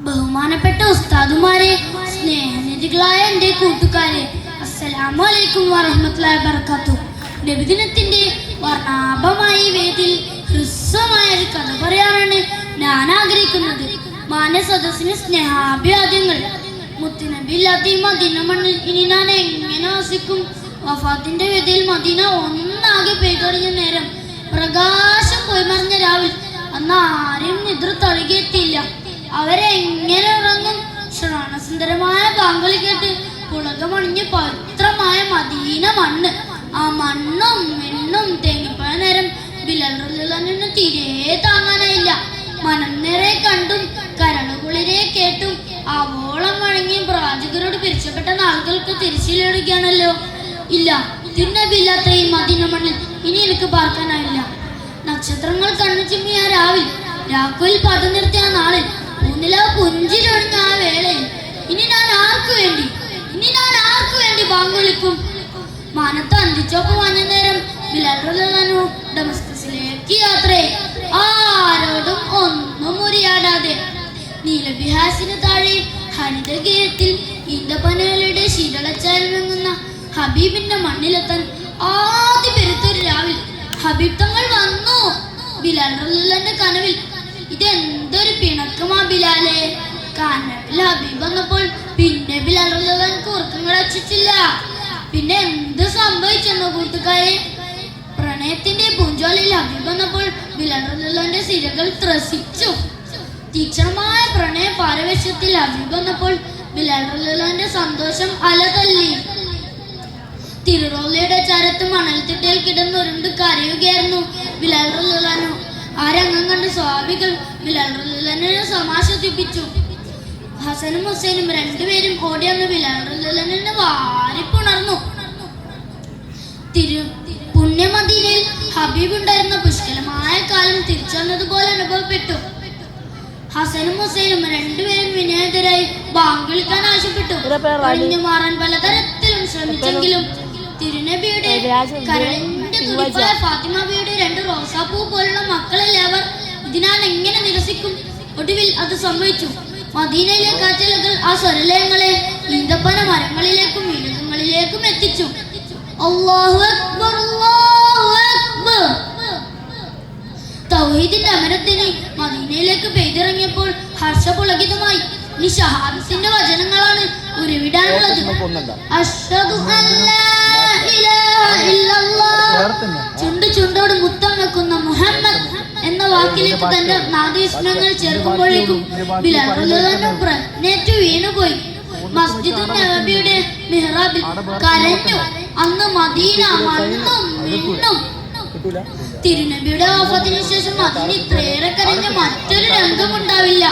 ബഹുമാനപ്പെട്ട ഉസ്താദുമാരെ, സ്നേഹനിധികളായ എൻ്റെ കൂട്ടുകാരെ, അസ്സലാമു അലൈക്കും വറഹ്മത്തുള്ളാഹി വബറകാതുഹു. നബിദിനത്തിന്റെ വർണ്ണാഭമായ വേദിയിൽ ഹ്രസ്വമായ ഒരു കഥ പറയാനാണ് ഞാൻ ആഗ്രഹിക്കുന്നത്. മാന്യസദസ്സിന് സ്നേഹാഭിവാദ്യങ്ങൾ. മുത്തുനബി ഇല്ലാത്ത ഈ മദീന മണ്ണിൽ ഇനി ഞാൻ എങ്ങനെ വസിക്കും? വഫാത്തിന്റെ വേദിയിൽ മദീന ഒന്നാകെ പെയ്തൊറിഞ്ഞ നേരം, പ്രകാശം പോയി മറിഞ്ഞ രാവിൽ, അന്ന് ആരും നിദ്ര തഴുകിയെത്തിയില്ല. അവരെങ്ങനെ ഉറങ്ങും? ശ്രവണസുന്ദരമായ ബാങ്കുകൾ കേട്ട് പുളകമണിഞ്ഞ് പവിത്രമായ മദീന മണ്ണ്, ആ മണ്ണും മെണ്ണും തേങ്ങിപ്പോയ നേരം ബിലാൽ റളിയല്ലാഹു തീരെ താങ്ങാനായില്ല. മനം നിറയെ കണ്ടും കരളുകുളിരെ കേട്ടും ആവോളം വഴങ്ങിയും പ്രവാചകരോട് പിരിച്ചപ്പെട്ട നാളുകൾക്ക് തിരിച്ചിലെടുക്കുകയാണല്ലോ. ഇല്ല, തിന്നബില്ലാത്ത ഈ മദീന മണ്ണിൽ ഇനി എനിക്ക് പാർക്കാനായില്ല. നക്ഷത്രങ്ങൾ കണ്ണു ചിമ്മിയ രാവിൽ, രാക്കുയിൽ പത നിർത്തിയ നാളിൽ, മൂന്നിലാവ് പുഞ്ചിരൊഴിഞ്ഞ ആ വേളയിൽ ഇനി ഞാൻ ആർക്കു വേണ്ടി ബാങ്ക് വിളിക്കും? മാനത്ത് അന്തിച്ചോപ്പ് വന്ന നേരം ബിലാൽ റളിയല്ലാഹു ഡമസ്കസിലേക്ക് യാത്രയെ, ആരോടും ഒന്നും മുറിയാടാതെ. നീലബിഹാസിന് താഴെ ഹരിതഗീതത്തിൽ ഈന്തപ്പനകളുടെ ശീതളച്ചാലിറങ്ങുന്ന ഹബീബിന്റെ മണ്ണിലെത്താൻ ആദ്യ പെരുത്തൊരു രാവിൽ ഹബീബ് തങ്ങൾ വന്നു. ബിലാൽ റളിയല്ലാഹുവിന്റെ കനവിൽ, ഇതെന്തൊരു പിണക്കമാ ബിലാലെ? കനവിൽ ഹബീബ് വന്നപ്പോൾ പിന്നെ ബിലാൽ റളിയല്ലാഹു ഉറക്കങ്ങൾ അച്ചിട്ടില്ല. പിന്നെ എന്ത് സംഭവിച്ചെന്നോ കൂട്ടുകാരെ? പ്രണയത്തിന്റെ പൂഞ്ചോലയിൽ ഹബീബ് വന്നപ്പോൾ ബിലാൽ റളിയല്ലാഹുവിന്റെ സിരകൾ ത്രസിച്ചു. തീക്ഷണമായ പ്രണയ പാരവശ്യത്തിൽ ഹബീബ് വന്നപ്പോൾ ബിലാൽ റളിയല്ലാഹുവിന്റെ സന്തോഷം അലതല്ലി. തിരുറോലയുടെ ചരത്ത് മണൽത്തിട്ടയിൽ കിടന്നുരുണ്ട് കരയുകയായിരുന്നു ബിലാൽ റളിയല്ലാഹു. ആ രംഗം കണ്ട് സ്വാഭികൾ ബിലാൽ റളിയല്ലാഹുവിനെ സമാശ്വസിപ്പിച്ചു. ഹസനും ഹുസൈനും രണ്ടുപേരും ഓടിയന്ന് ബിലാൽ റളിയല്ലാഹുവിനെ വാരിപ്പുണർന്നു. പുണ്യമദീനയിൽ ഹബീബ് ഉണ്ടായിരുന്ന പുഷ്കലമായ കാലം തിരിച്ചതുപോലെ അനുഭവപ്പെട്ടു. ഹസനും ഹുസൈനും രണ്ടുപേരും വിനയതരായി ബാങ്ക് വിളിക്കാൻ ആവശ്യപ്പെട്ടു. ഒഴിഞ്ഞു മാറാൻ പലതരത്തിലും ശ്രമിച്ചെങ്കിലും തിരുനബിയുടെ കരളിന്റെ തുടിപ്പായ ഫാത്തിമ ബിയുടെ രണ്ട് റോസാപ്പൂ പോലുള്ള മക്കളല്ലേ അവർ? ഇതിനാൽ എങ്ങനെ നിരസിക്കും? ഒടുവിൽ അത് സംഭവിച്ചു. മദീനയിലെ കാറ്റലകൾ ആ സ്വരലയങ്ങളെ ഈന്തപ്പന മരങ്ങളിലേക്കും ഇലകങ്ങളിലേക്കും എത്തിച്ചു. അല്ലാഹു അക്ബർ, അല്ലാഹു അക്ബർ. തൗഹീദിന്റെ അമരത്തിന് മദീനയിലേക്ക് പെയ്തിറങ്ങിയപ്പോൾ ഹർഷപുളകിതമായി. ഈ ഷഹാദത്തിന്റെ വചനങ്ങളാണ് ഉരുവിടാനുള്ളത്. അഷ്ഹദു അല്ലാ ഇലാഹ ഇല്ലല്ലാഹ്. ചുണ്ട് ചുണ്ടോട് മുത്തം വെക്കുന്ന മുഹമ്മദ് എന്ന വാക്കിലേക്ക് തന്റെ നാദീസ്വരങ്ങൾ ചേർക്കുമ്പോഴേക്കും ബിലാൽ റളിയല്ലാഹു പ്രജ്ഞേറ്റു വീണുപോയി. മസ്ജിദുൻ നബവിയുടെ മിഹ്റാബിൽ കരഞ്ഞു. അന്ന് മദീന മണ്ണും മിണ്ണും. തിരുനബിയുടെ വഫാത്തിന് ശേഷം അതിന് ഇത്രയേറെ കരഞ്ഞ മറ്റൊരു രംഗമുണ്ടാവില്ല.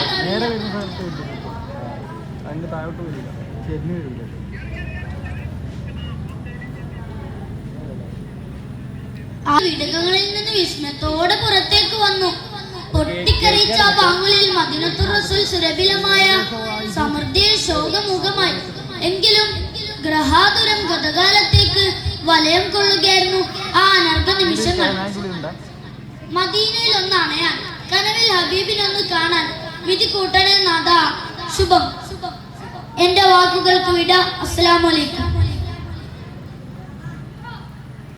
ആ ഇടകങ്ങളിൽ നിന്ന് വിസ്മയത്തോടെ പുറത്തേക്ക് വന്നു. പൊട്ടിക്കരയിച്ച ആ ബാങ്കുലിൽ മദീനത്തുർ റസൂൽ സുരഭിലമായ സമൃദ്ധിയിൽ ശോകമുഖമായി. എങ്കിലും ഗ്രഹാതുരം ഗതകാലത്തേക്ക് വലയം കൊള്ളുകയായിരുന്നു ആ അനർഘ നിമിഷങ്ങൾ. മദീനയിൽ ഒന്ന് അണയാൻ, കനവിൽ ഹബീബിനൊന്ന് കാണാൻ വിധി കൂട്ടണേ നാഥ. ശുഭം. എന്റെ വാക്കുകൾക്ക് വിട. അസ്സലാമു അലൈക്കും.